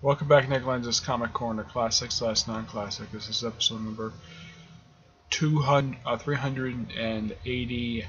Welcome back, Nick Lenz's Comic Corner, Classic/Non-Classic. This is episode number 380,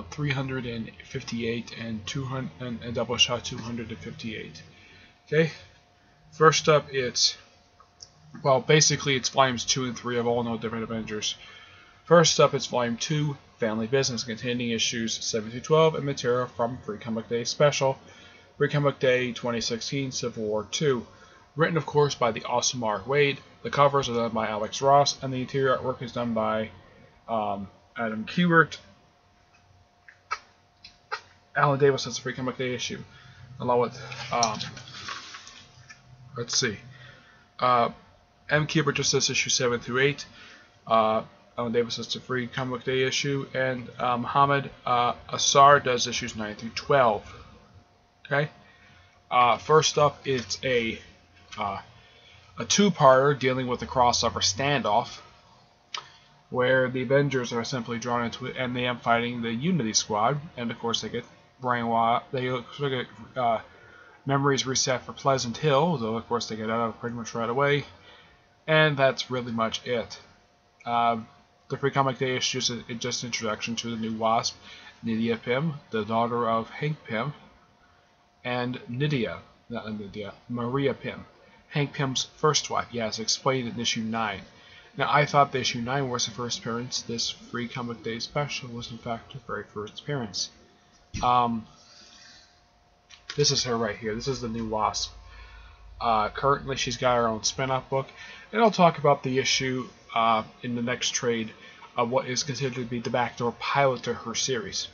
358, and 200, and Doubleshot 258. Okay, first up, basically it's volumes 2 and 3 of all No Different Avengers. First up, it's volume 2, Family Business, containing issues 7 through 12 and material from Free Comic Day Special. Free Comic Day 2016 Civil War 2. Written, of course, by the awesome Mark Waid. The covers are done by Alex Ross, and the interior artwork is done by Adam Kubert. Alan Davis has a Free Comic Day issue, along with, M. Kubert just does issue 7 through 8. Alan Davis has the Free Comic Day issue, and Mohammed Assar does issues 9 through 12. Okay. First up, it's a two-parter dealing with the crossover standoff, where the Avengers are simply drawn into it, and they are fighting the Unity Squad, and of course they get brainwashed. They get memories reset for Pleasant Hill, though of course they get out of it pretty much right away, and that's really much it. The Free Comic Day is just an introduction to the new Wasp, Nydia Pym, the daughter of Hank Pym, and Maria Pym, Hank Pym's first wife. Yes, explained in issue 9. Now, I thought the issue 9 was the first appearance. This Free Comic Day Special was, in fact, the very first appearance. This is her right here. This is the new Wasp. Currently, she's got her own spin-off book, and I'll talk about the issue in the next trade of what is considered to be the backdoor pilot to her series.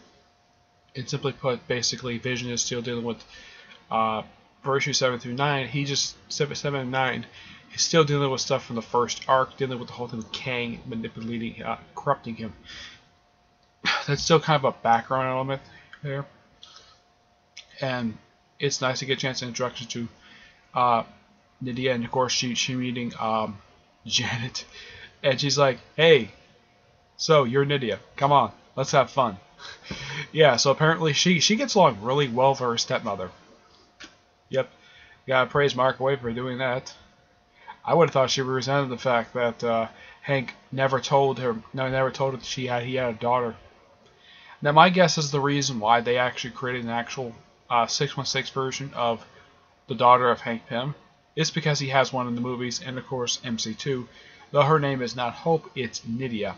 And simply put, basically, Vision is still dealing with, for issue 7 through 9, 7 and 9, he's still dealing with stuff from the first arc, dealing with the whole thing with Kang manipulating, corrupting him. That's still kind of a background element there. And it's nice to get a chance to introduction to Nydia, and of course, she meeting Janet, and she's like, hey, so you're Nydia, come on, let's have fun. Yeah, so apparently she gets along really well with her stepmother. Yep, gotta praise Mark Waid for doing that. I would have thought she resented the fact that Hank never told her that he had a daughter. Now my guess is the reason why they actually created an actual 616 version of the daughter of Hank Pym is because he has one in the movies, and of course MC2. Though her name is not Hope, it's Nydia.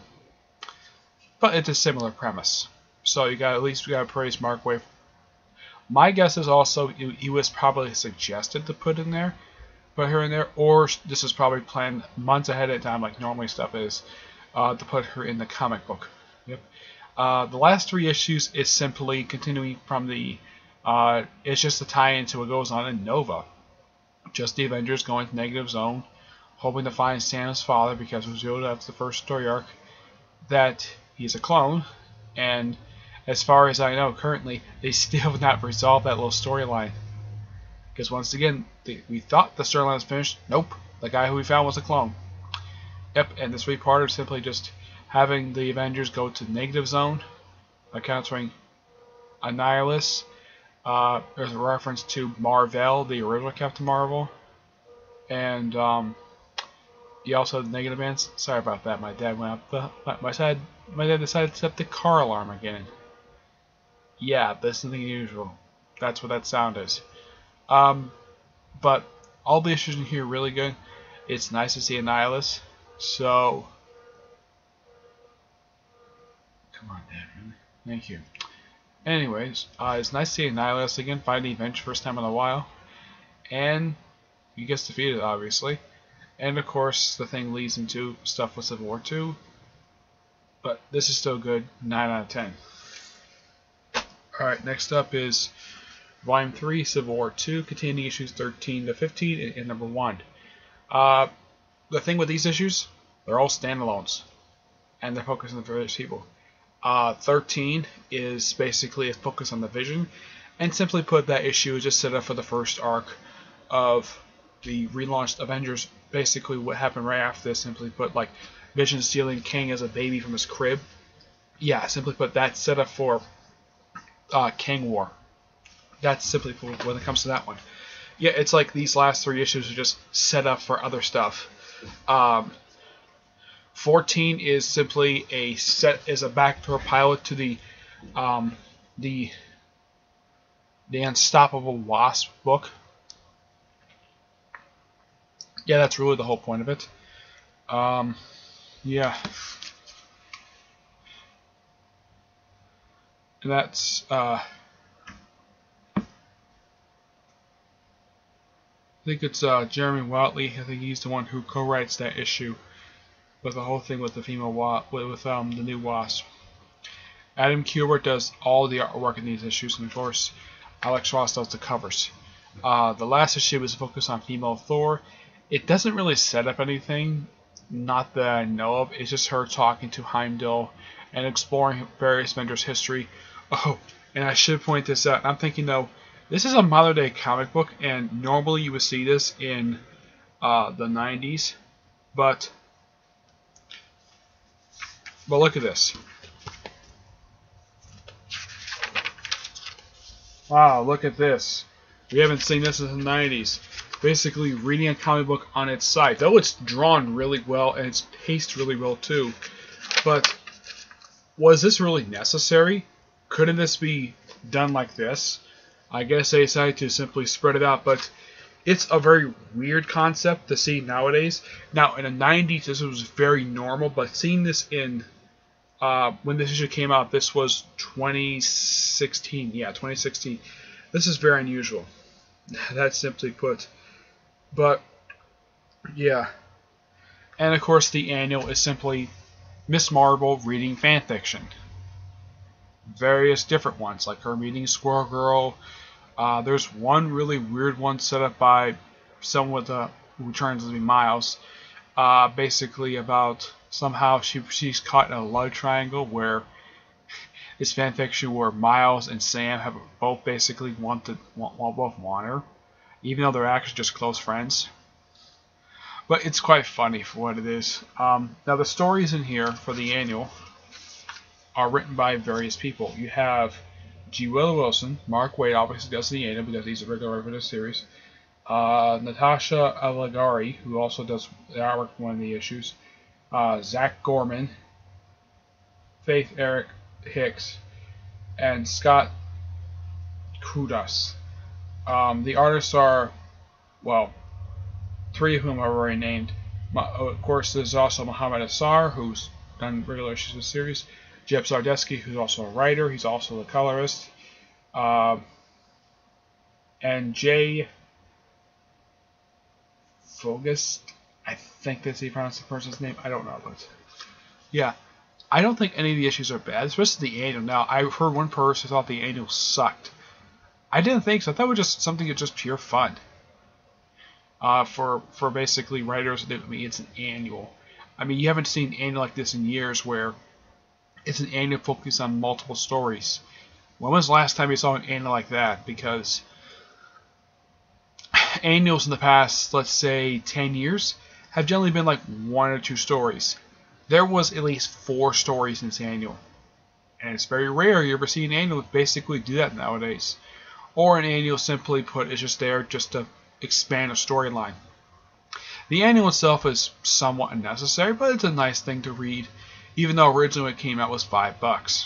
But it's a similar premise. So you got to praise Mark Waid. My guess is also he was probably suggested to put her in there, or this is probably planned months ahead of time, like normally stuff is, to put her in the comic book. Yep. The last 3 issues is simply continuing from the. It's just a tie-in to what goes on in Nova. Just the Avengers going to Negative Zone, hoping to find Sam's father, because it was revealed after the first story arc that he's a clone, and as far as I know, currently, they still have not resolved that little storyline. Because once again, we thought the storyline was finished. Nope. The guy who we found was a clone. Yep, and this 3-parter is simply just having the Avengers go to Negative Zone, encountering Annihilus. There's a reference to Marvel, the original Captain Marvel. And you also had Negative Ants. Sorry about that. My dad went up my dad decided to set the car alarm again. Yeah, that's nothing unusual. That's what that sound is. But all the issues in here are really good. It's nice to see Annihilus. So, come on, Dad, really? Thank you. Anyways, it's nice to see Annihilus again, fighting Avengers first time in a while. And he gets defeated, obviously. And of course, the thing leads into stuff with Civil War 2. But this is still good. 9 out of 10. Alright, next up is Volume 3, Civil War 2, containing issues 13 to 15 and number 1. The thing with these issues, they're all standalones. And they're focused on the various people. 13 is basically a focus on the Vision. And simply put, that issue is just set up for the first arc of the relaunched Avengers. Basically what happened right after this, simply put, like Vision stealing Kang as a baby from his crib. Yeah, simply put, that's set up for Kang War. That's simply when it comes to that one. Yeah, it's like these last 3 issues are just set up for other stuff. 14 is simply a backdoor pilot to um, the the Unstoppable Wasp book. Yeah, that's really the whole point of it. Yeah, and that's I think it's Jeremy Watley. I think he's the one who co-writes that issue with the whole thing with the female with the new Wasp. Adam Kubert does all the artwork in these issues, and of course, Alex Ross does the covers. The last issue is focused on female Thor. It doesn't really set up anything, not that I know of. It's just her talking to Heimdall and exploring various Avengers history. Oh, and I should point this out. I'm thinking though, this is a modern day comic book, and normally you would see this in the 90s, but look at this. Wow, look at this. We haven't seen this in the 90s. Basically reading a comic book on its side. Though it's drawn really well and it's paced really well too. But was this really necessary? Couldn't this be done like this? I guess they decided to simply spread it out, but it's a very weird concept to see nowadays. Now, in the 90s, this was very normal, but seeing this in when this issue came out, this was 2016. Yeah, 2016. This is very unusual. That's simply put. But, yeah. And, of course, the annual is simply Miss Marvel reading fanfiction. Various different ones, like her meeting Squirrel Girl. There's one really weird one set up by someone who turns to be Miles. Basically about somehow she's caught in a love triangle where it's fanfiction where Miles and Sam have both basically want her, even though they're actually just close friends. But it's quite funny for what it is. Now the stories in here for the annual are written by various people. You have G. Willow Wilson, Mark Waid obviously does the annual because he's a regular writer for this series. Natasha Allegari, who also does the artwork for one of the issues. Zach Gorman, Faith Eric Hicks, and Scott Kudas. The artists are, well, 3 of whom are already named. Of course, there's also Muhammad Assar, who's done regular issues of the series. Jeb Zardesky, who's also a writer. He's also the colorist. And Jay Fogest, I think that's how you pronounce the person's name. I don't know, but yeah, I don't think any of the issues are bad, especially the annual. Now, I heard one person thought the annual sucked. I didn't think so. I thought it was just something that's just pure fun. For basically writers, it's an annual. I mean, you haven't seen an annual like this in years where it's an annual focused on multiple stories. When was the last time you saw an annual like that? Because annuals in the past, let's say 10 years, have generally been like 1 or 2 stories. There was at least 4 stories in this annual. And it's very rare you ever see an annual basically do that nowadays. Or an annual, simply put, is just there just to expand a storyline. The annual itself is somewhat unnecessary, but it's a nice thing to read, even though originally when it came out was $5,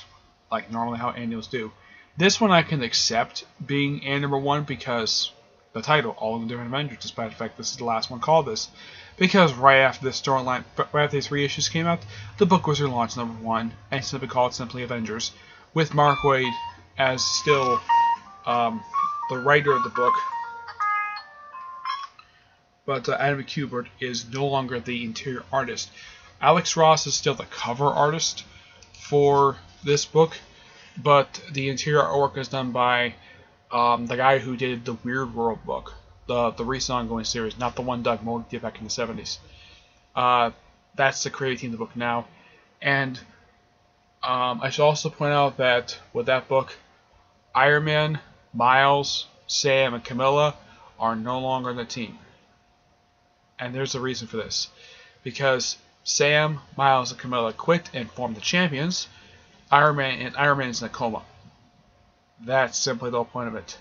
like normally how annuals do. This one I can accept being annual number 1 because the title, All of the Different Avengers, despite the fact this is the last one called this. Because right after this storyline, right after these 3 issues came out, the book was relaunched number 1 and simply called simply Avengers, with Mark Waid as still the writer of the book. But Adam Kubert is no longer the interior artist. Alex Ross is still the cover artist for this book, but the interior artwork is done by the guy who did the Weird World book, the recent ongoing series, not the one Doug Moore did back in the 70s. That's the creative team of the book now. And I should also point out that with that book, Iron Man, Miles, Sam, and Camilla are no longer in the team. And there's a reason for this. Because Sam, Miles, and Camilla quit and formed the Champions, Iron Man is in a coma. That's simply the whole point of it.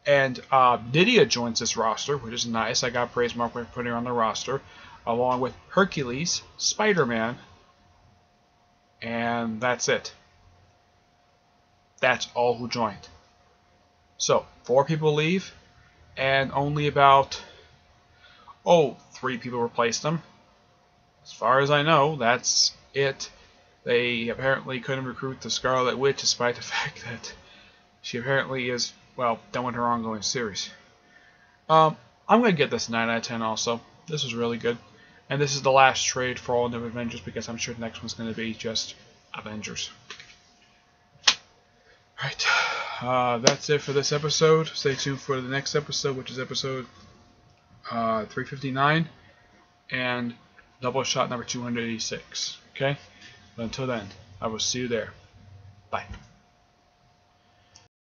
And Nydia joins this roster, which is nice. I got praise mark for putting her on the roster, along with Hercules, Spider-Man, and that's it. That's all who joined. So 4 people leave, and only about 3 people replaced them. As far as I know, that's it. They apparently couldn't recruit the Scarlet Witch, despite the fact that she apparently is, well, done with her ongoing series. I'm going to give this 9 out of 10 also. This was really good. And this is the last trade for all new Avengers, because I'm sure the next one's going to be just Avengers. Alright, that's it for this episode. Stay tuned for the next episode, which is episode 359 and Doubleshot number 286. Okay? But until then, I will see you there. Bye.